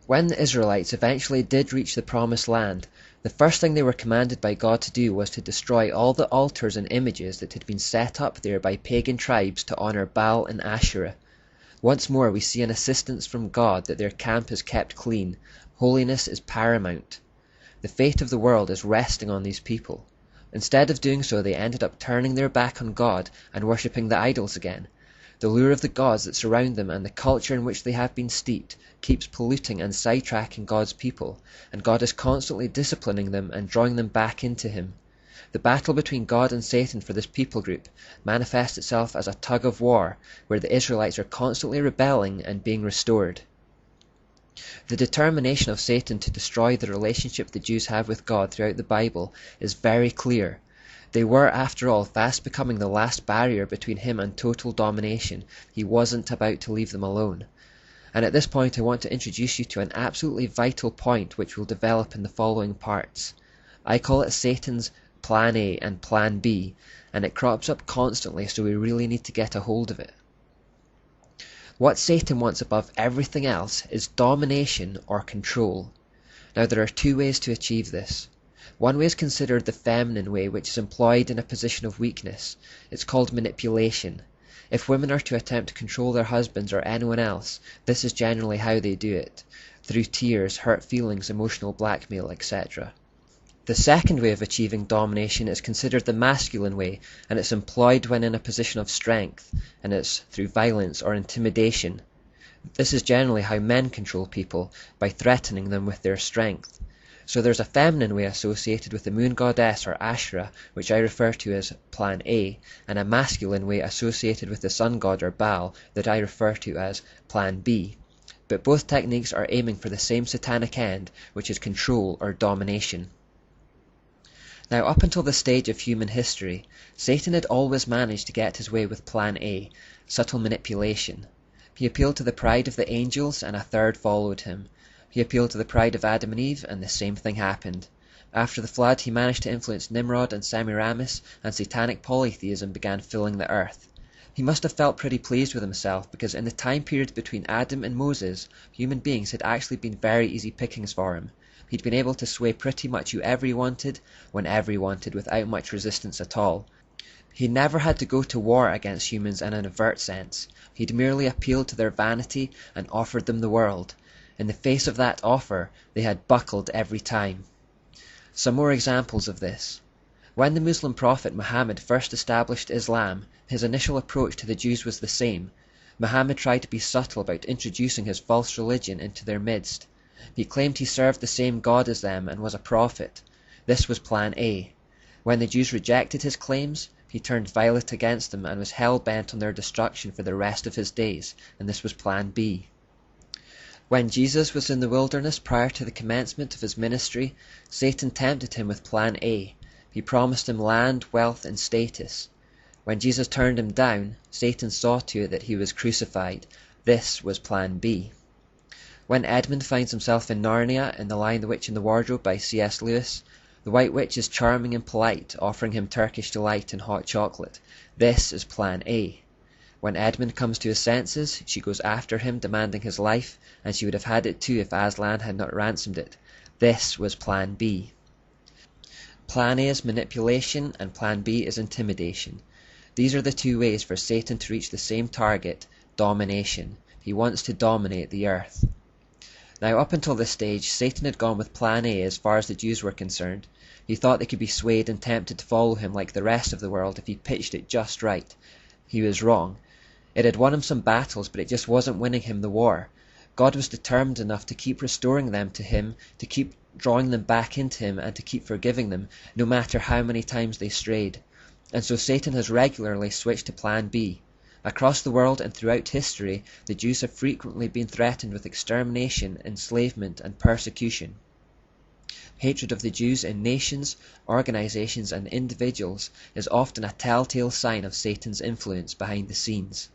When the Israelites eventually did reach the Promised Land, the first thing they were commanded by God to do was to destroy all the altars and images that had been set up there by pagan tribes to honor Baal and Asherah. Once more we see an assistance from God that their camp is kept clean. Holiness is paramount. The fate of the world is resting on these people. Instead of doing so, they ended up turning their back on God and worshipping the idols again. The lure of the gods that surround them and the culture in which they have been steeped keeps polluting and sidetracking God's people, and God is constantly disciplining them and drawing them back into Him. The battle between God and Satan for this people group manifests itself as a tug of war, where the Israelites are constantly rebelling and being restored. The determination of Satan to destroy the relationship the Jews have with God throughout the Bible is very clear. They were, after all, fast becoming the last barrier between him and total domination. He wasn't about to leave them alone. And at this point I want to introduce you to an absolutely vital point which will develop in the following parts. I call it Satan's Plan A and Plan B, and it crops up constantly, so we really need to get a hold of it. What Satan wants above everything else is domination or control. Now there are two ways to achieve this. One way is considered the feminine way, which is employed in a position of weakness. It's called manipulation. If women are to attempt to control their husbands or anyone else, this is generally how they do it, through tears, hurt feelings, emotional blackmail, etc. The second way of achieving domination is considered the masculine way, and it's employed when in a position of strength, and it's through violence or intimidation. This is generally how men control people, by threatening them with their strength. So there's a feminine way associated with the moon goddess or Asherah, which I refer to as Plan A, and a masculine way associated with the sun god or Baal that I refer to as Plan B. But both techniques are aiming for the same satanic end, which is control or domination. Now, up until this stage of human history, Satan had always managed to get his way with Plan A, subtle manipulation. He appealed to the pride of the angels, and a third followed him. He appealed to the pride of Adam and Eve, and the same thing happened. After the flood, he managed to influence Nimrod and Semiramis, and satanic polytheism began filling the earth. He must have felt pretty pleased with himself, because in the time period between Adam and Moses, human beings had actually been very easy pickings for him. He'd been able to sway pretty much whoever he wanted, whenever he wanted, without much resistance at all. He never had to go to war against humans in an overt sense. He'd merely appealed to their vanity and offered them the world. In the face of that offer, they had buckled every time. Some more examples of this. When the Muslim prophet Muhammad first established Islam, his initial approach to the Jews was the same. Muhammad tried to be subtle about introducing his false religion into their midst. He claimed he served the same God as them and was a prophet. This was Plan A. When the Jews rejected his claims, he turned violent against them and was hell-bent on their destruction for the rest of his days, and this was Plan B. When Jesus was in the wilderness prior to the commencement of his ministry, Satan tempted him with Plan A. He promised him land, wealth, and status. When Jesus turned him down, Satan saw to it that he was crucified. This was Plan B. When Edmund finds himself in Narnia in The Lion, the Witch, and the Wardrobe by C.S. Lewis, the White Witch is charming and polite, offering him Turkish delight and hot chocolate. This is Plan A. When Edmund comes to his senses, she goes after him, demanding his life, and she would have had it too if Aslan had not ransomed it. This was Plan B. Plan A is manipulation, and Plan B is intimidation. These are the two ways for Satan to reach the same target, domination. He wants to dominate the earth. Now, up until this stage, Satan had gone with Plan A as far as the Jews were concerned. He thought they could be swayed and tempted to follow him like the rest of the world if he pitched it just right. He was wrong. It had won him some battles, but it just wasn't winning him the war. God was determined enough to keep restoring them to him, to keep drawing them back into him, and to keep forgiving them, no matter how many times they strayed. And so Satan has regularly switched to Plan B. Across the world and throughout history, the Jews have frequently been threatened with extermination, enslavement, and persecution. Hatred of the Jews in nations, organizations, and individuals is often a telltale sign of Satan's influence behind the scenes.